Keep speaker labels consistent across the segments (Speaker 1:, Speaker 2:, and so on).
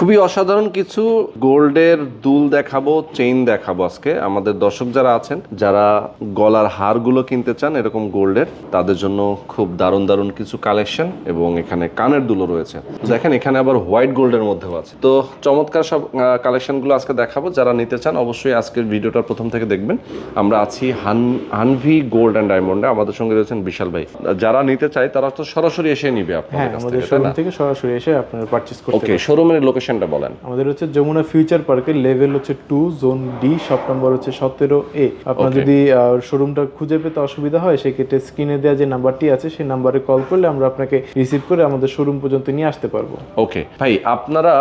Speaker 1: খুবই অসাধারণ কিছু গোল্ডের দুল দেখাবো, চেইন দেখাবো আজকে আমাদের দর্শক যারা আছেন, যারা গলার হারগুলো কিনতে চান এরকম গোল্ডের, তাদের জন্য খুব দারুণ দারুণ কিছু কালেকশন এবং এখানে কানের দুলও রয়েছে। দেখেন এখানে আবার হোয়াইট গোল্ডের মধ্যেও আছে। তো চমৎকার সব কালেকশনগুলো আজকে দেখাবো। যারা নিতে চান অবশ্যই আজকের ভিডিওটা প্রথম থেকে দেখবেন। আমরা আছি হানভি গোল্ড অ্যান্ড ডায়মন্ডে, আমাদের সঙ্গে রয়েছেন বিশাল ভাই। যারা নিতে চায় তারা তো সরাসরি এসে নিবে আপনাদের কাছ থেকে,
Speaker 2: শোরুম থেকে সরাসরি এসে আপনারা পারচেজ করতে
Speaker 1: ওকে, শোরুমের লোকেশনটা বলেন।
Speaker 2: আমাদের হচ্ছে যমুনা ফিউচার পার্কের লেভেল হচ্ছে 2 জোন ডি, শপ নম্বর হচ্ছে 17A। আপনার যদি শোরুমটা খুঁজে পেতে অসুবিধা হয় সেক্ষেত্রে স্ক্রিনে দেওয়া যে নাম্বারটি আছে সেই নাম্বারে কল করলে আমরা আপনাকে রিসিভ করে আমাদের শোরুম পর্যন্ত নিয়ে আসতে পারবো।
Speaker 1: ওকে ভাই, আপনারা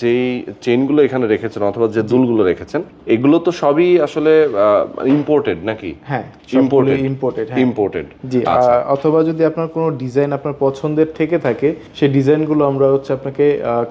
Speaker 1: যেই চেইনগুলো এখানে রেখেছেন অথবা যে দুলগুলো রেখেছেন এগুলো তো সবই আসলে ইম্পোর্টেড নাকি?
Speaker 2: হ্যাঁ,
Speaker 1: ইম্পোর্টেড
Speaker 2: জি। অথবা যদি আপনার কোনো ডিজাইন আপনার পছন্দের থেকে থাকে সেই ডিজাইনগুলো আমরা হচ্ছে আপনাকে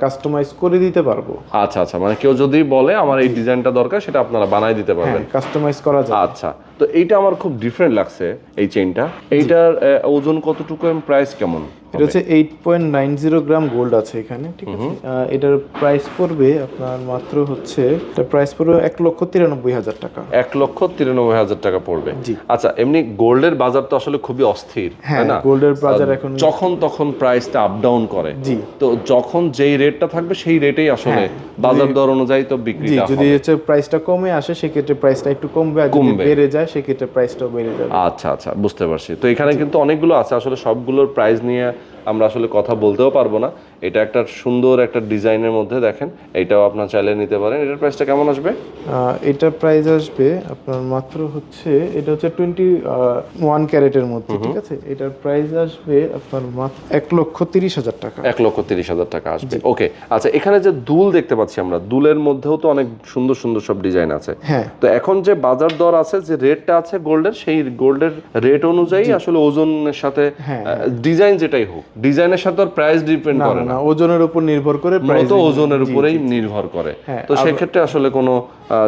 Speaker 2: কাস্টমাইজ করে দিতে পারবো।
Speaker 1: আচ্ছা আচ্ছা, মানে কেউ যদি বলে আমার এই ডিজাইনটা দরকার সেটা আপনারা বানাই দিতে পারবেন,
Speaker 2: কাস্টমাইজ করা যায়।
Speaker 1: আচ্ছা, তো এইটা আমার খুব ডিফারেন্ট লাগছে এই চেইনটা। এইটার ওজন কতটুকু এবং প্রাইস কেমন?
Speaker 2: এটা হচ্ছে 8.90 গ্রাম গোল্ড আছে এখানে, ঠিক আছে। এটার প্রাইস পড়বে আপনার মাত্র হচ্ছে, এটা প্রাইস পড়বে 1,93,000 টাকা।
Speaker 1: 1,93,000 টাকা পড়বে।
Speaker 2: জি।
Speaker 1: আচ্ছা, এমনি গোল্ডের বাজার তো আসলে খুবই অস্থির, তাই না?
Speaker 2: গোল্ডের বাজার এখন
Speaker 1: যখন তখন প্রাইসটা আপ ডাউন করে।
Speaker 2: জি।
Speaker 1: তো যখন যেই রেটটা থাকবে সেই রেটেই আসলে বাজার দর অনুযায়ী তো বিক্রিটা হবে।
Speaker 2: যদি হচ্ছে প্রাইসটা কমে আসে সেক্ষেত্রে প্রাইসটা একটু কমবে, আর যদি বেড়ে যায় সেক্ষেত্রে প্রাইসটাও বেড়ে যাবে।
Speaker 1: আচ্ছা আচ্ছা, বুঝতে পারছি। তো এখানে কিন্তু অনেকগুলো আছে, আসলে সবগুলোর প্রাইস নিয়ে আমরা আসলে কথা বলতেও পারবো না। এটা একটা সুন্দর একটা ডিজাইনের মধ্যে দেখেন, এটাও আপনার চাইলে নিতে পারেন। এটার প্রাইসটা কেমন আসবে?
Speaker 2: এটার প্রাইস আসবে আপনার মাত্র হচ্ছে, এটা হচ্ছে 21 ক্যারেটের মধ্যে, ঠিক আছে। এটার প্রাইস আসবে আপনার মাত্র 1,30,000 টাকা।
Speaker 1: 1,30,000 টাকা আসবে। ওকে, আচ্ছা, এখানে যে দুল দেখতে পাচ্ছি আমরা, দুলের মধ্যেও তো অনেক সুন্দর সুন্দর সব ডিজাইন আছে।
Speaker 2: হ্যাঁ।
Speaker 1: তো এখন যে বাজার দর আছে, যে রেটটা আছে গোল্ডের, সেই গোল্ডের রেট অনুযায়ী আসলে ওজনের সাথে ডিজাইন যেটাই হোক, ডিজাইনের সাথে আর প্রাইস ডিপেন্ড করে না,
Speaker 2: ওজনের উপর নির্ভর করে প্রাইস,
Speaker 1: তো ওজনের উপরেই নির্ভর করে। তো সেক্ষেত্রে আসলে কোনো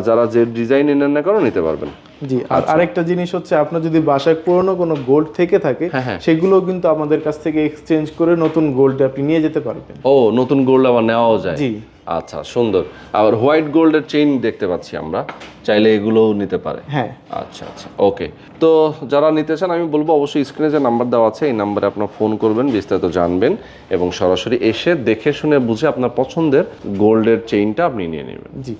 Speaker 1: যারা যে ডিজাইন নেন না কেন নিতে পারবেন।
Speaker 2: জি। আর আরেকটা জিনিস হচ্ছে, আপনার যদি বাসায় পুরনো কোনো গোল্ড থেকে থাকে সেগুলো কিন্তু আমাদের কাছ থেকে এক্সচেঞ্জ করে নতুন গোল্ড আপনি নিয়ে যেতে পারবেন।
Speaker 1: ও, নতুন গোল্ড আবার নেওয়াও যায়?
Speaker 2: জি।
Speaker 1: আচ্ছা, সুন্দর। আবার হোয়াইট গোল্ডের চেইন দেখতে পাচ্ছি আমরা, চাইলে এগুলোও নিতে পারে।
Speaker 2: হ্যাঁ।
Speaker 1: আচ্ছা আচ্ছা, ওকে। তো যারা নিতে চান আমি বলবো অবশ্যই স্ক্রিনে যে নাম্বার দেওয়া আছে এই নাম্বারে আপনার ফোন করবেন, বিস্তারিত জানবেন এবং সরাসরি এসে দেখে শুনে বুঝে আপনার পছন্দের গোল্ডের চেইনটা আপনি নিয়ে নেবেন।
Speaker 2: জি।